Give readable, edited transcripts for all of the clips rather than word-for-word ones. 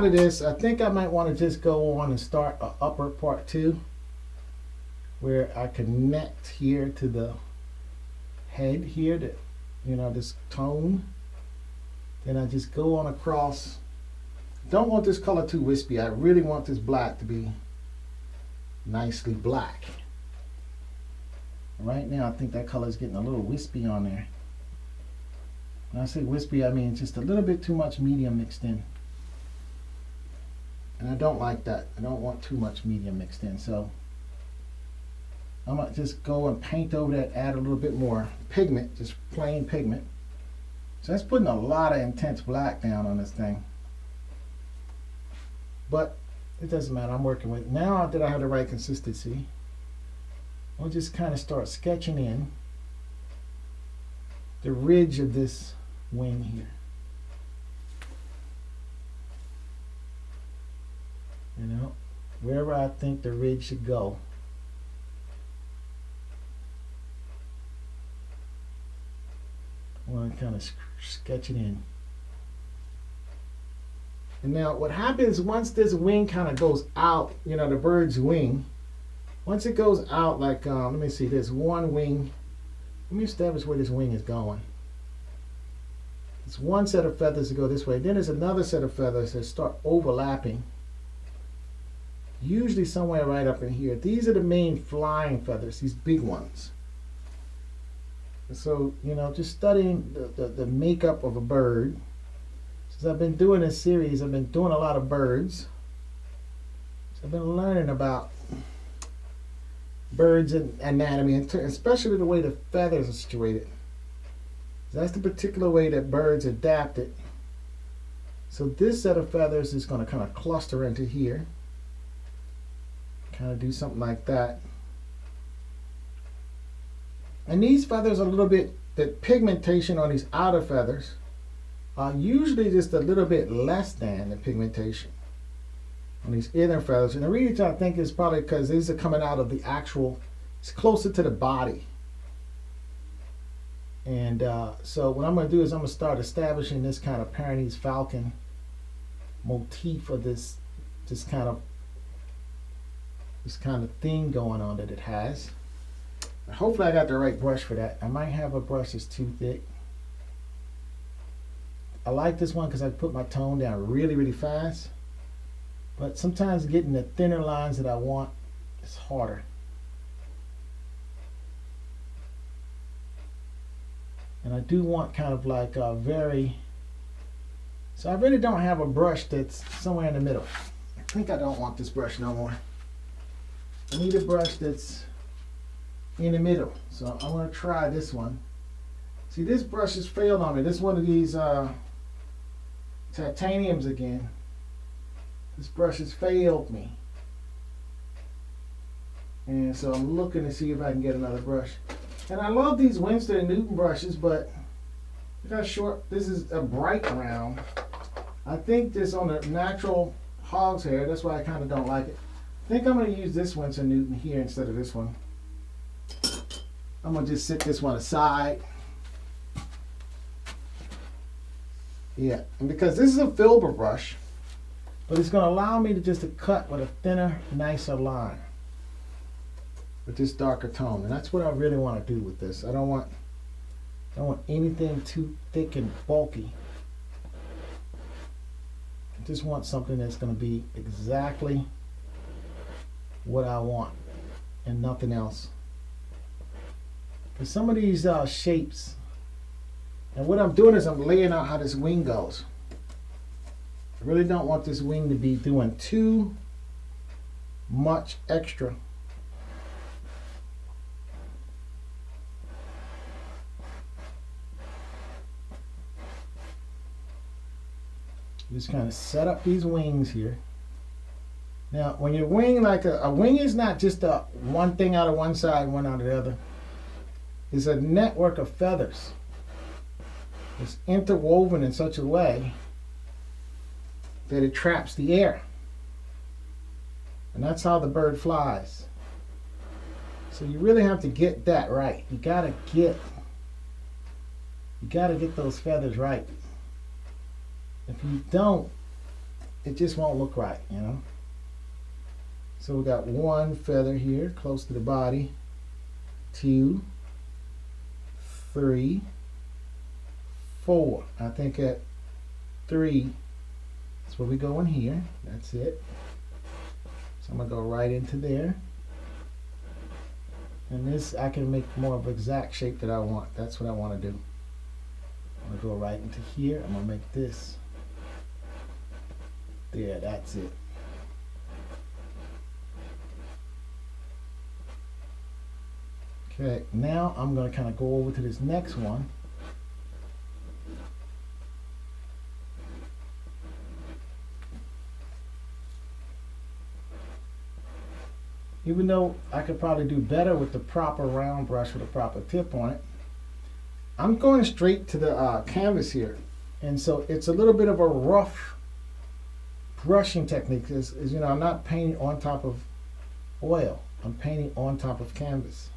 out of this. I think I might want to just go on and start an upper part 2 where I connect here to the head here, that, you know, this tone. Then I just go on across. Don't want this color too wispy. I really want this black to be nicely black. Right now I think that color is getting a little wispy on there. When I say wispy, I mean just a little bit too much medium mixed in. And I don't like that. I don't want too much medium mixed in. So I'm going to just go and paint over that, add a little bit more pigment, just plain pigment. So that's putting a lot of intense black down on this thing. But it doesn't matter, I'm working with it. Now that I have the right consistency, I'll just kind of start sketching in the ridge of this wing here. You know, wherever I think the ridge should go. I want to kind of sketch it in. And now what happens once this wing kind of goes out, you know, the bird's wing, once it goes out, like, let me see, there's one wing. Let me establish where this wing is going. It's one set of feathers that go this way. Then there's another set of feathers that start overlapping. Usually somewhere right up in here. These are the main flying feathers, these big ones. And so, you know, just studying the makeup of a bird. Since I've been doing this series, I've been doing a lot of birds. So I've been learning about birds and anatomy, and especially the way the feathers are situated. That's the particular way that birds adapted. So this set of feathers is going to kind of cluster into here. Kind of do something like that. And these feathers are a little bit, the pigmentation on these outer feathers are usually just a little bit less than the pigmentation on these inner feathers. And the reason I think is probably because these are coming out of the actual, it's closer to the body. And so what I'm going to do is I'm going to start establishing this kind of Pyrenees falcon motif of this kind of thing going on that it has. Hopefully I got the right brush for that. I might have a brush that's too thick. I like this one because I put my tone down really, really fast. But sometimes getting the thinner lines that I want is harder. And I do want kind of like a very, so I really don't have a brush that's somewhere in the middle. I think I don't want this brush no more. I need a brush that's in the middle. So I'm going to try this one. See, this brush has failed on me. This is one of these titaniums again. This brush has failed me. And so I'm looking to see if I can get another brush. And I love these Winston & Newton brushes, but look how short. This is a bright round. I think this on the natural hog's hair, that's why I kind of don't like it. I think I'm going to use this Winston & Newton here instead of this one. I'm going to just set this one aside. Yeah, and because this is a filber brush, but it's going to allow me to just cut with a thinner, nicer line with this darker tone. And that's what I really want to do with this. I don't want anything too thick and bulky. I just want something that's going to be exactly what I want and nothing else. Because some of these shapes, and what I'm doing is I'm laying out how this wing goes. I really don't want this wing to be doing too much extra. Just kind of set up these wings here. Now, when you're wing, like a wing is not just a one thing out of one side, one out of the other. It's a network of feathers. It's interwoven in such a way that it traps the air. And that's how the bird flies. So you really have to get that right. You gotta get those feathers right. If you don't, it just won't look right, you know. So we got one feather here close to the body, 2, 3, 4. I think at 3, that's where we go in here. That's it. So I'm gonna go right into there. And this, I can make more of an exact shape that I want. That's what I want to do. I'm gonna go right into here. I'm gonna make this. There, that's it. Okay, now I'm going to kind of go over to this next one. Even though I could probably do better with the proper round brush with a proper tip on it, I'm going straight to the canvas here. And so it's a little bit of a rough brushing technique. Is you know, I'm not painting on top of oil. I'm painting on top of canvas.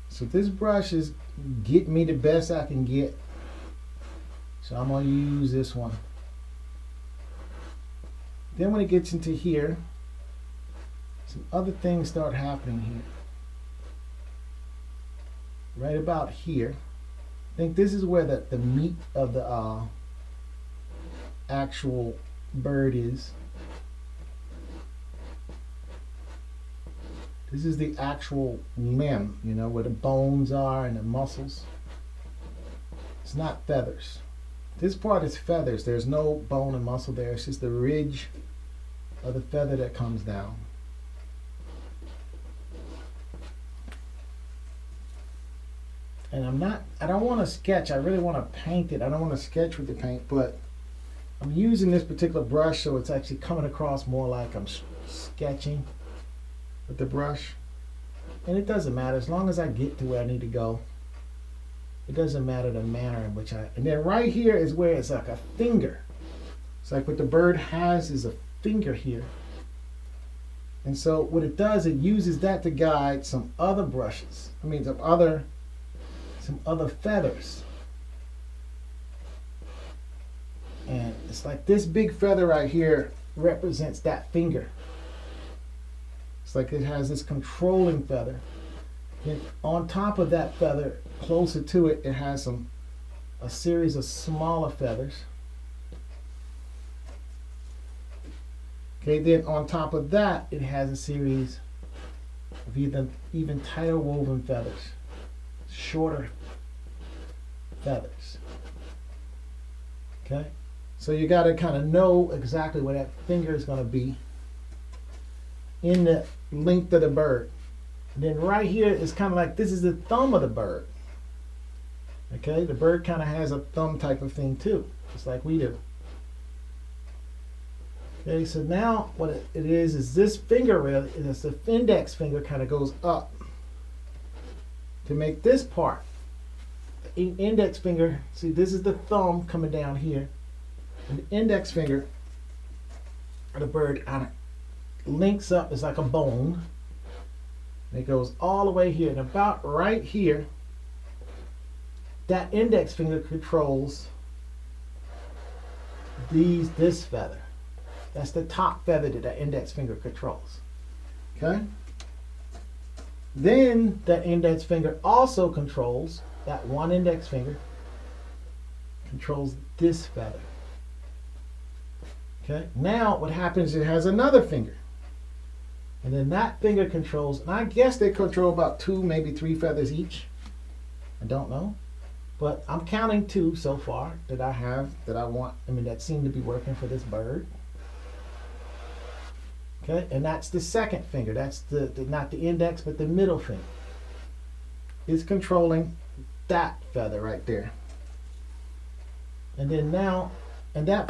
So this brush is getting me the best I can get. So I'm going to use this one. Then when it gets into here, some other things start happening here. Right about here. I think this is where the meat of the actual bird is. This is the actual limb, you know, where the bones are and the muscles. It's not feathers. This part is feathers. There's no bone and muscle there. It's just the ridge of the feather that comes down. And I don't want to sketch. I really want to paint it. I don't want to sketch with the paint, but I'm using this particular brush so it's actually coming across more like I'm sketching with the brush. And it doesn't matter as long as I get to where I need to go. It doesn't matter the manner in which and then right here is where it's like a finger. It's like what the bird has is a finger here. And so what it does, it uses that to guide some other brushes. I mean some other feathers. And it's like this big feather right here represents that finger. It's like it has this controlling feather. And on top of that feather, closer to it, it has a series of smaller feathers. Okay, then on top of that, it has a series of even tighter woven feathers, shorter feathers. Okay, so you got to kind of know exactly where that finger is going to be in the length of the bird. And then right here is kind of like, this is the thumb of the bird. Okay, the bird kind of has a thumb type of thing too, just like we do. Okay, so now what it is this finger really, is the index finger kind of goes up to make this part. The index finger, see this is the thumb coming down here. And the index finger of the bird kind of links up, it's like a bone. And it goes all the way here. And about right here, that index finger controls this feather. That's the top feather that the index finger controls. Okay? Then that index finger also controls, that one index finger controls this feather. Okay? Now what happens, it has another finger. And then that finger controls, and I guess they control about 2, maybe 3 feathers each. I don't know. But I'm counting 2 so far that I have, that I want, that seem to be working for this bird. Okay, and that's the second finger. That's the not the index, but the middle finger. It's controlling that feather right there. And then now, and that